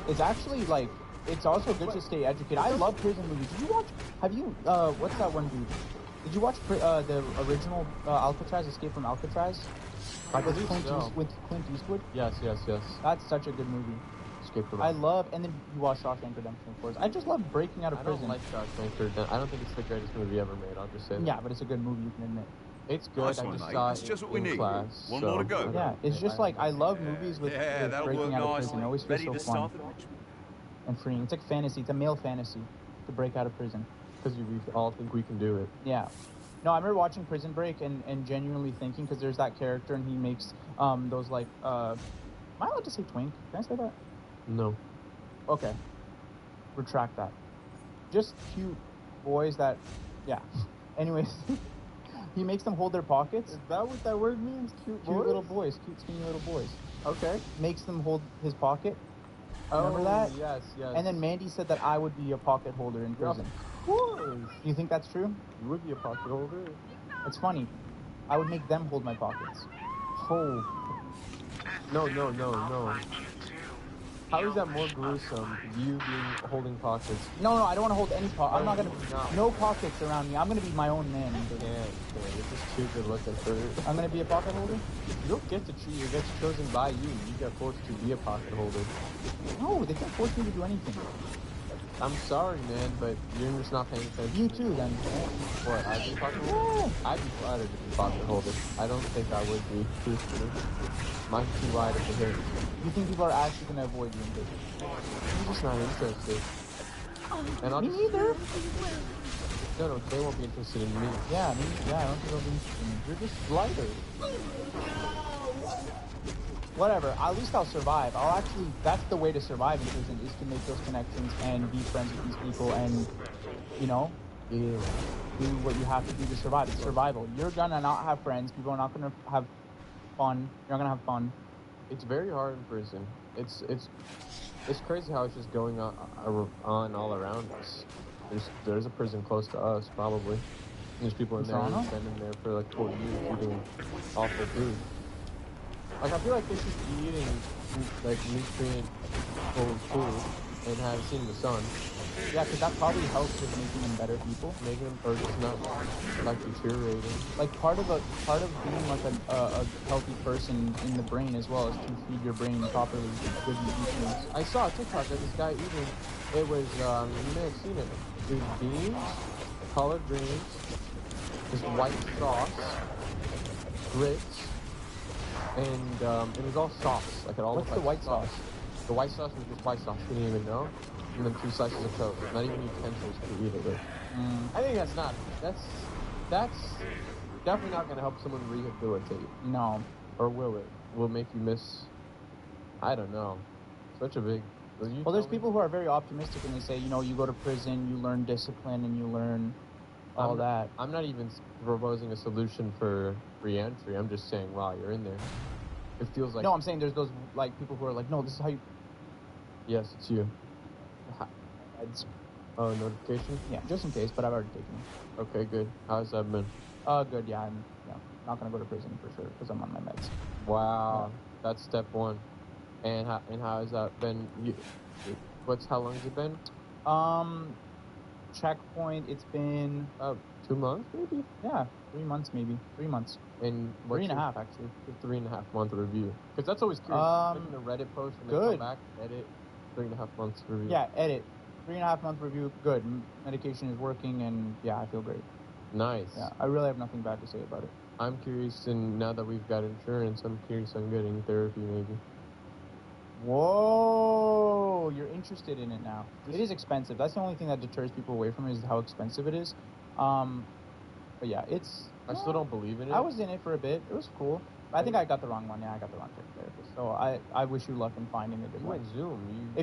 S7: It's actually like, it's also good to stay educated. I love prison movies. What's that one dude? Did you watch the original Alcatraz, Escape from Alcatraz? With Clint Eastwood?
S6: Yes.
S7: That's such a good movie.
S6: Escape from
S7: and then you watch Shawshank Redemption, of course. I just love breaking out of prison.
S6: I don't like Shawshank Redemption. I don't think it's the greatest movie ever made, I'll just say that.
S7: Yeah, but it's a good movie, you can admit.
S6: It's good,
S8: Nice
S6: I
S8: one,
S6: just
S8: mate.
S6: saw
S8: That's
S6: it
S8: just what we
S6: in
S8: need.
S6: class.
S8: One more to go.
S7: Yeah, it's just like, I love movies with
S8: that'll
S7: breaking
S8: work
S7: out of
S8: nicely.
S7: prison. It always
S8: Ready
S7: feels
S8: to
S7: so fun
S8: start the ritual.
S7: and freeing. It's like fantasy. It's a male fantasy to break out of prison.
S6: Because we all think we can do it.
S7: Yeah. No, I remember watching Prison Break and genuinely thinking, because there's that character and he makes those like, am I allowed to say twink? Can I say that?
S6: No.
S7: Okay. Retract that. Just cute boys that, yeah. Anyways, he makes them hold their pockets.
S6: Is that what that word means? Cute
S7: little boys. Cute, skinny little boys.
S6: Okay.
S7: Makes them hold his pocket. Remember that?
S6: Yes.
S7: And then Mandy said that I would be a pocket holder in prison.
S6: Of course.
S7: You think that's true?
S6: You would be a pocket holder.
S7: It's funny. I would make them hold my pockets. Oh.
S6: No. How is that more gruesome? You being holding pockets.
S7: No, I don't want to hold any pocket. I'm not gonna.
S6: No.
S7: No pockets around me. I'm gonna be my own man.
S6: You're just too good looking for it.
S7: I'm gonna be a pocket holder.
S6: You don't get to choose. It gets chosen by you. You get forced to be a pocket holder.
S7: No, they can't force me to do anything.
S6: I'm sorry, man, but you're just not paying attention.
S7: You too, then.
S6: What? I'd be pocket holder? I'd be flattered to be pocket holder. I don't think I would be, truthfully. Mine's too wide of a hit.
S7: You think people are actually gonna avoid you in business?
S6: I'm just not interested. And I'll
S7: Me neither.
S6: No, they won't be interested in me.
S7: Yeah, I don't think they'll be interested in me.
S6: You're just lighter.
S7: Whatever, at least I'll survive. That's the way to survive in prison, is to make those connections and be friends with these people and, you know, do what you have to do to survive. It's survival. You're gonna not have friends. People are not gonna have fun. You're not gonna have fun.
S6: It's very hard in prison. It's crazy how it's just going on all around us. There's a prison close to us, probably. There's people in there who've been in there for like 40 years eating awful food. Like, I feel like they should be eating, like, nutrient-full food and have seen the sun.
S7: Yeah, because that probably helps with making them better people.
S6: Making them, or just not, like, deteriorating.
S7: Like, part of being, like, a healthy person in the brain as well is to feed your brain properly with good nutrients.
S6: I saw a TikTok of this guy eating, it was, you may have seen it. It was beans, collard greens, this white sauce, grits, and it was all sauce. Like, it all
S7: What's
S6: looked
S7: the
S6: like
S7: white sauce?
S6: The white sauce was just white sauce. You didn't even know. And then 2 slices of toast. Not even utensils to eat it with. I think that's definitely not going to help someone rehabilitate.
S7: No.
S6: Or will it? Will it make you miss? I don't know. Such a big...
S7: Well, there's people who are very optimistic and they say, you know, you go to prison, you learn discipline, and you learn all that.
S6: I'm not even proposing a solution for re-entry. I'm just saying, wow, you're in there. It feels like...
S7: No, I'm saying there's those, like, people who are like, no, this is how you...
S6: Yes, it's you. Oh, notification?
S7: Yeah, just in case, but I've already taken it.
S6: Okay, good. How's that been?
S7: Good, yeah. I'm not going to go to prison for sure, because I'm on my meds.
S6: Wow, that's step one. And how has that been? How long has it been?
S7: Checkpoint, it's been...
S6: 2 months, maybe?
S7: Yeah, 3 months, maybe. 3 months.
S6: And
S7: 3.5, actually.
S6: 3.5 month review. Because that's always curious. Making a Reddit post and then come back, edit, 3.5 months review.
S7: Yeah, edit. 3.5 month review, good. Medication is working, and yeah, I feel great.
S6: Nice.
S7: Yeah, I really have nothing bad to say about it.
S6: I'm curious, and now that we've got insurance, I'm curious on getting therapy, maybe.
S7: Whoa, you're interested in it now. It is expensive. That's the only thing that deters people away from it, is how expensive it is. But yeah,
S6: I still don't believe in it.
S7: I was in it for a bit. It was cool. I think I got the wrong one. Yeah, I got the wrong therapist. So I wish you luck in finding a good one.
S6: You went Zoom.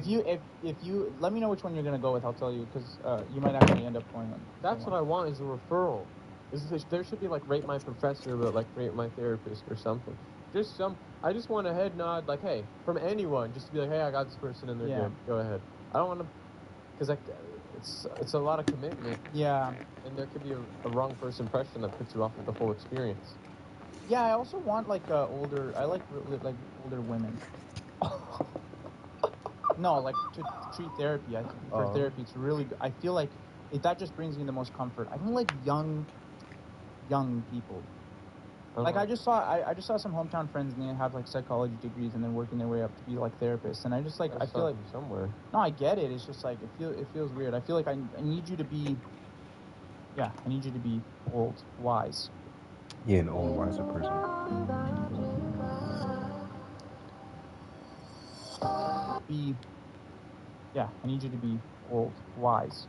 S7: If you let me know which one you're gonna go with, I'll tell you, because you might actually end up going on.
S6: That's what I want, is a referral. There should be like rate my professor, but like rate my therapist or something. I just want a head nod, like, hey, from anyone, just to be like, hey, I got this person and they're good. Go ahead. I don't want to, because it's a lot of commitment.
S7: Yeah.
S6: And there could be a wrong first impression that puts you off of the whole experience.
S7: Yeah, I also want like older. I like older women. No, like to treat therapy. I think for therapy, it's really good. I feel like that just brings me the most comfort. I don't like young people. Like I just saw some hometown friends, and they have like psychology degrees and then working their way up to be like therapists, and I feel like
S6: somewhere.
S7: No, I get it. It's just like it feels weird. I feel like I need you to be. Yeah, I need you to be old, wise.
S12: Yeah, an old, wiser person.
S7: I need you to be old, wise.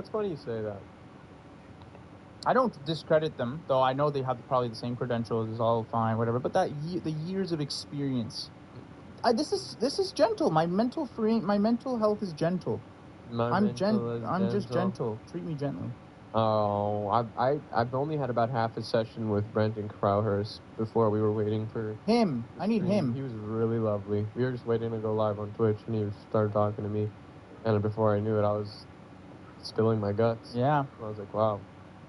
S6: That's funny you say that.
S7: I don't discredit them, though. I know they have probably the same credentials. It's all fine, whatever. But the years of experience, this is gentle. My mental health is gentle. I'm just gentle. Treat me gently.
S6: Oh, I've only had about half a session with Brendan Crowhurst before we were waiting for
S7: him. I need him.
S6: He was really lovely. We were just waiting to go live on Twitch, and he started talking to me. And before I knew it, I was spilling my guts.
S7: Yeah.
S6: I was like, wow.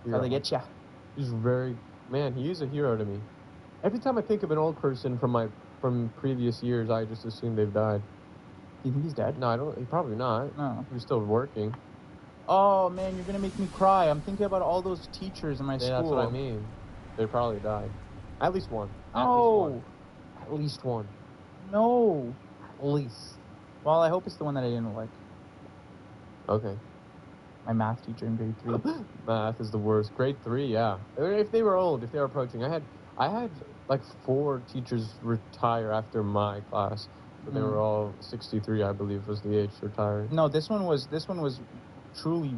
S7: How they get ya?
S6: He's he's a hero to me. Every time I think of an old person from previous years, I just assume they've died.
S7: Do you think he's dead?
S6: No, I don't. He probably not.
S7: No.
S6: He was still working.
S7: Oh, man, you're going to make me cry. I'm thinking about all those teachers in my school.
S6: That's what I mean. They probably died. At least one. At least one.
S7: No.
S6: At least.
S7: Well, I hope it's the one that I didn't like.
S6: Okay.
S7: My math teacher in grade 3.
S6: Math is the worst. Grade 3, yeah. If they were old, if they were approaching. I had like 4 teachers retire after my class. But they were all 63, I believe, was the age to retire.
S7: No, this one was truly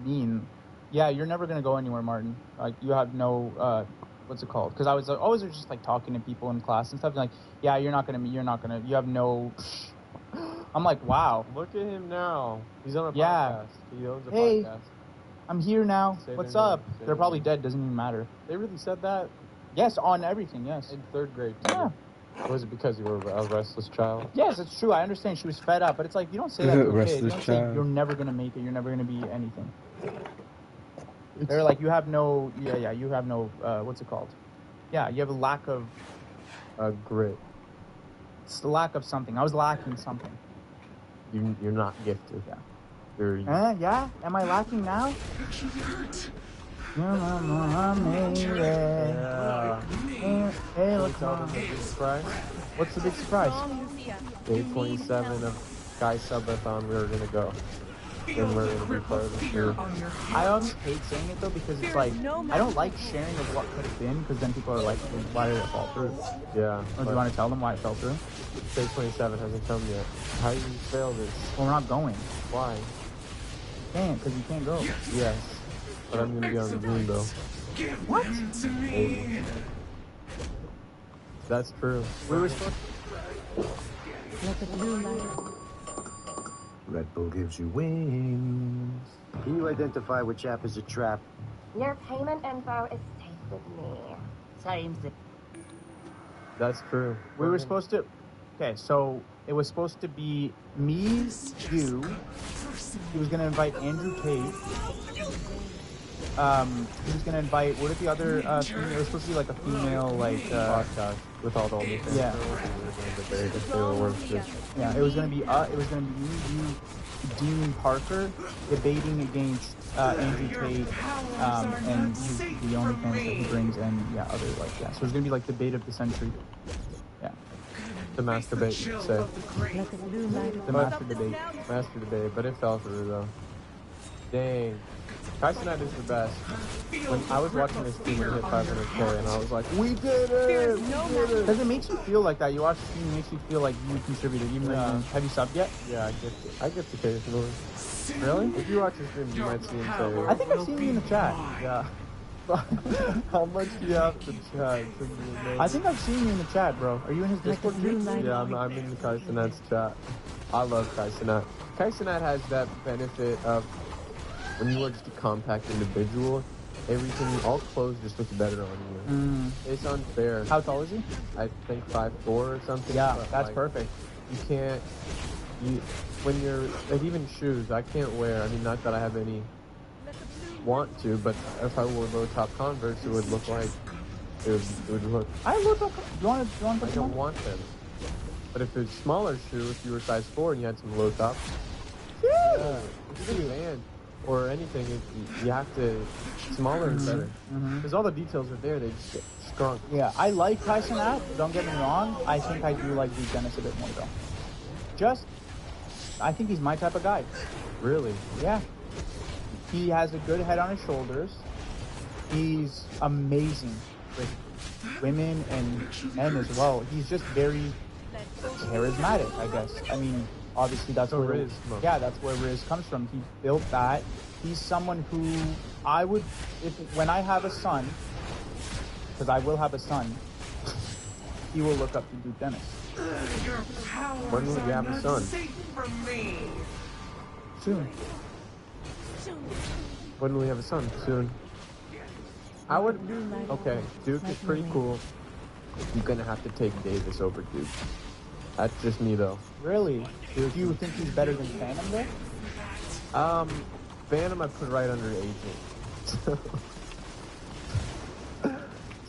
S7: mean. Yeah, you're never gonna go anywhere, Martin. Like, you have no what's it called? Because I was always just like talking to people in class and stuff, and like, yeah, you have no. I'm like, wow.
S6: Look at him now. He's on a
S7: podcast.
S6: He owns a
S7: hey,
S6: podcast.
S7: I'm here now. What's up? They're probably dead. Doesn't even matter.
S6: They really said that?
S7: Yes, on everything. Yes.
S6: In 3rd grade.
S7: Yeah.
S6: Was it because you were a restless child?
S7: Yes, it's true. I understand she was fed up, but it's like, you don't say that to a kid. You don't say you're never gonna make it. You're never gonna be anything. They're like, you have no. You have no. What's it called? Yeah, you have a lack of
S6: grit.
S7: It's the lack of something. I was lacking something.
S6: You're not gifted.
S7: Yeah. Yeah. Am I lacking now? I made it. Hey, look,
S6: the big surprise.
S7: What's the big surprise?
S6: Day 27 of Guy Subathon. We were gonna go. And we're gonna be part of the show.
S7: I always hate saying it though, because it's like, I don't like sharing of what could have been, because then people are like, why did it fall through?
S6: Yeah.
S7: Or do you want to tell them why it fell through?
S6: Day 27 hasn't come yet. How do you fail this?
S7: Well, we're not going.
S6: Why?
S7: Can't, because you can't go.
S6: Yes. But I'm gonna be on Zoom though.
S7: What?
S6: That's true.
S7: We were supposed
S10: Red Bull gives you wings. Can you identify which app is a trap?
S9: Your payment info is safe with me. Same's it.
S6: That's true.
S7: We were supposed to. Okay, so it was supposed to be me, you. He was gonna invite Andrew Tate. He was gonna invite. What are the other? It was supposed to be like a female, like
S6: podcast with all the only things.
S7: Yeah. Yeah. It was gonna be. It was gonna be me, you, Dean Parker debating against Andrew Tate, and the only things that he brings, and other So it was gonna be like debate of the century. Yeah.
S6: The masturbate, you could say.
S7: The master debate.
S6: Master debate, but it fell through though. Dang. Kaisenat is the best. When I was watching this team when it hit 500K, and I was like, we did it!
S7: Because it makes you feel like that. You watch the team, it makes you feel like you contributed. Even though have you subbed yet?
S6: Yeah, I get occasionally.
S7: Really?
S6: If you watch the stream, you might see him say,
S7: I think I've seen you in the chat.
S6: Yeah. How much do you have to chat?
S7: I think I've seen you in the chat, bro. Are you in his Discord?
S6: Yeah, I'm in the Kaisenat's chat. I love Kaisenat. Kaisenat has that benefit of when you are just a compact individual, everything, all clothes just look better on you. It's unfair.
S7: How tall is he?
S6: I think 5'4" or something.
S7: Yeah, that's perfect.
S6: You can't, when you're, like even shoes, I can't wear, I mean, not that I have any want to, but if I wore low top Converse, it would look like, it would look.
S7: I look up, you want to
S6: I don't want them. But if it's a smaller shoe, if you were size 4 and you had some low tops, yeah, if you're a man or anything, you have to, smaller is better. Because all the details are there, they just get strong.
S7: Yeah, I like Kaisenat, don't get me wrong. I think I do like the Dennis a bit more though. I think he's my type of guy.
S6: Really?
S7: Yeah. He has a good head on his shoulders. He's amazing with women and men as well. He's just very charismatic, I guess. I mean, Obviously, that's
S6: So
S7: where
S6: Riz,
S7: that's where Riz comes from. He built that. He's someone who I would, when I have a son, because I will have a son, he will look up to Duke Dennis.
S6: When will you have a son?
S7: Soon.
S6: When will we have a son? Soon. I would. Okay, Duke is pretty cool. You're gonna have to take Davis over Duke. That's just me though.
S7: Really? Do you think he's better than Phantom though?
S6: Phantom I put right under Agent.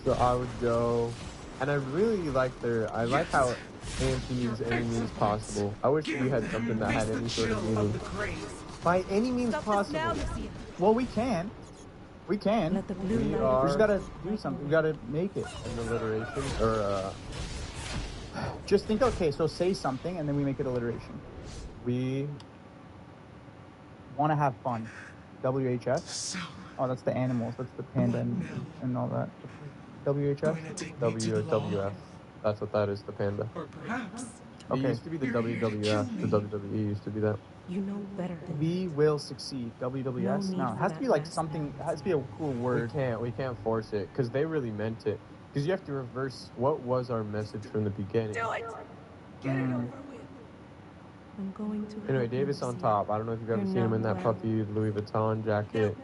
S6: So I would go, and I really like I like how AMP means any means possible. I wish we had something that had any sort of meaning. By any means possible.
S7: Well, we can. We can. We just gotta do something. We gotta make it.
S6: An alliteration or
S7: just think. Okay, so say something, and then we make it alliteration.
S6: We
S7: want to have fun. WHF. Oh, that's the animals. That's the panda and all that. WHF.
S6: WWF. That's what that is. The panda.
S19: Or perhaps.
S6: It used to be the WWF. The WWE used to be that.
S19: You know better than
S7: We will succeed. WWS? No, it has to be like something. It has to be a cool word.
S6: We can't force it because they really meant it. Because you have to reverse what was our message from the beginning.
S19: Do it. Get it over with. I'm going to.
S6: Anyway, Davis on top. I don't know if you've ever seen him in that puffy Louis Vuitton jacket.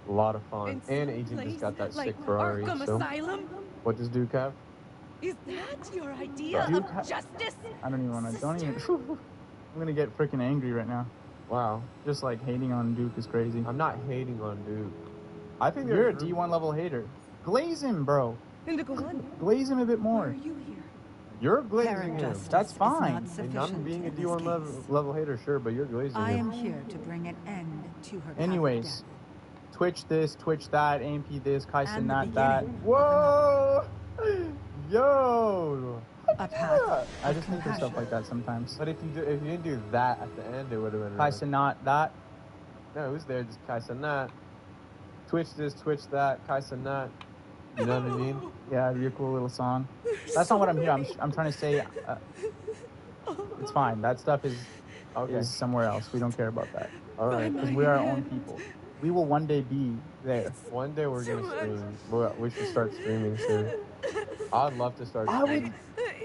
S6: A lot of fun. And Agent just got that sick Ferrari. So.
S19: Asylum?
S6: What does Duke have?
S19: Is that your idea of justice?
S7: I don't even want to. Don't even. I'm gonna get freaking angry right now.
S6: Wow.
S7: Just like hating on Duke is crazy.
S6: I'm not hating on Duke. I think
S7: you're a D1 level hater. Glaze him, bro.
S19: Indigo One.
S7: Glaze him a bit more.
S19: Why are you here?
S6: You're glazing him.
S7: That's fine.
S6: And I'm being a D1 level hater, sure, but you're glazing him.
S20: I am here to bring an end to her.
S7: Anyways, Twitch this, Twitch that, AMP this, Kaisen that.
S6: Whoa! Yo!
S7: I just think of stuff like that sometimes.
S6: But if you didn't do that at the end, it would have been.
S7: Kaisenat that.
S6: No, it was there. Just Kaisenat. Twitch this, Twitch that. Kaisenat. You know what I mean?
S7: Yeah, it'd be a cool little song. That's not what I'm here. I'm trying to say. It's fine. That stuff is somewhere else. We don't care about that.
S6: All right.
S7: Because we're our own people. We will one day be there.
S6: One day we're gonna stream. We should start streaming soon. I'd love to start streaming.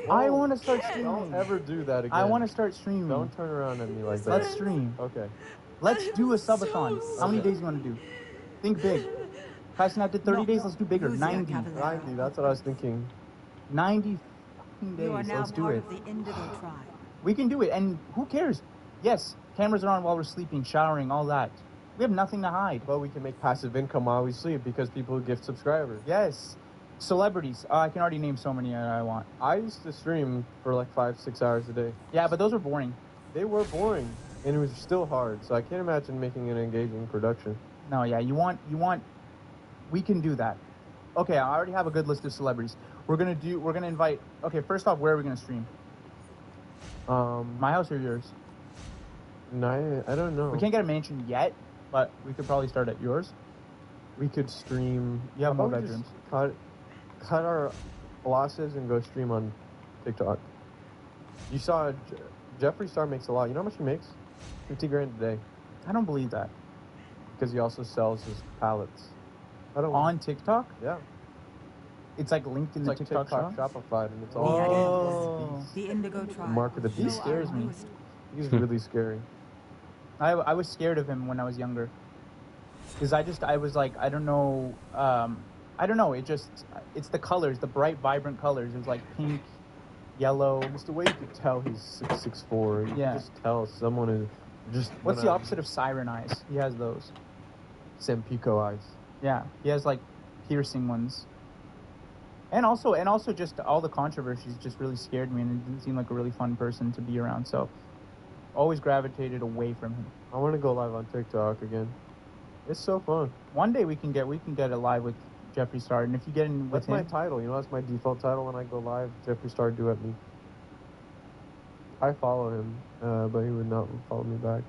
S7: I want to start streaming.
S6: Don't ever do that again.
S7: I want to start streaming.
S6: Don't turn around at me like that.
S7: Let's stream.
S6: Okay.
S7: Let's do a subathon. How many days you want to do? Think big. Kaisenat did 30 days. Let's do bigger. 90.
S6: 90. That's what I was thinking.
S7: 90 fucking days.
S20: You are now
S7: Let's do
S20: part
S7: it.
S20: of the Indigo tribe.
S7: We can do it. And who cares? Yes, cameras are on while we're sleeping, showering, all that. We have nothing to hide.
S6: Well, we can make passive income while we sleep because people gift subscribers.
S7: Yes. Celebrities. I can already name so many I want.
S6: I used to stream for like 5-6 hours a day.
S7: Yeah, but those were boring.
S6: They were boring, and it was still hard. So I can't imagine making an engaging production.
S7: No, yeah, you want. We can do that. Okay, I already have a good list of celebrities. We're gonna invite. Okay, first off, where are we gonna stream? My house or yours?
S6: No, I don't know.
S7: We can't get a mansion yet, but we could probably start at yours.
S6: We could stream.
S7: You have more bedrooms.
S6: Cut our losses and go stream on TikTok. You saw Jeffree Star makes a lot. You know how much he makes? $50,000 a day.
S7: I don't believe that.
S6: Because he also sells his pallets.
S7: On TikTok?
S6: Yeah.
S7: It's like linked in the TikTok shop?
S6: Shopify, and it's all
S20: the Indigo tribe.
S6: Mark of the beast.
S7: He scares me.
S6: He's really scary.
S7: I was scared of him when I was younger. Because I was like, I don't know. It's the colors, the bright, vibrant colors. It was like pink, yellow.
S6: It's the way you could tell he's 6'4". You can just tell someone is just.
S7: What's the opposite of siren eyes? He has those.
S6: Sempico eyes.
S7: Yeah, he has like piercing ones. And also just all the controversies just really scared me, and it didn't seem like a really fun person to be around. So, always gravitated away from him.
S6: I want to go live on TikTok again. It's so fun.
S7: One day we can get it live with Jeffree Star, and if you get in with
S6: him, that's my title. You know, that's my default title when I go live. Jeffree Star do at me. I follow him, but he would not follow me back.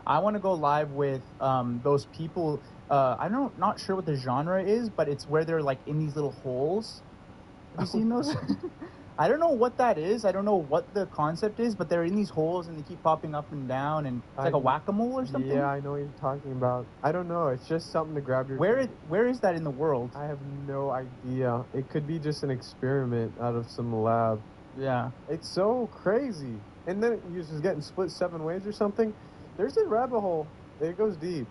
S7: I want to go live with those people. Not sure what the genre is, but it's where they're like in these little holes. Have you seen those? I don't know what that is. I don't know what the concept is, but they're in these holes and they keep popping up and down, and it's like a whack-a-mole or something.
S6: Yeah, I know what you're talking about. I don't know. It's just something to grab your.
S7: Where is that in the world?
S6: I have no idea. It could be just an experiment out of some lab.
S7: Yeah.
S6: It's so crazy. And then you're just getting split 7 ways or something. There's a rabbit hole. It goes deep.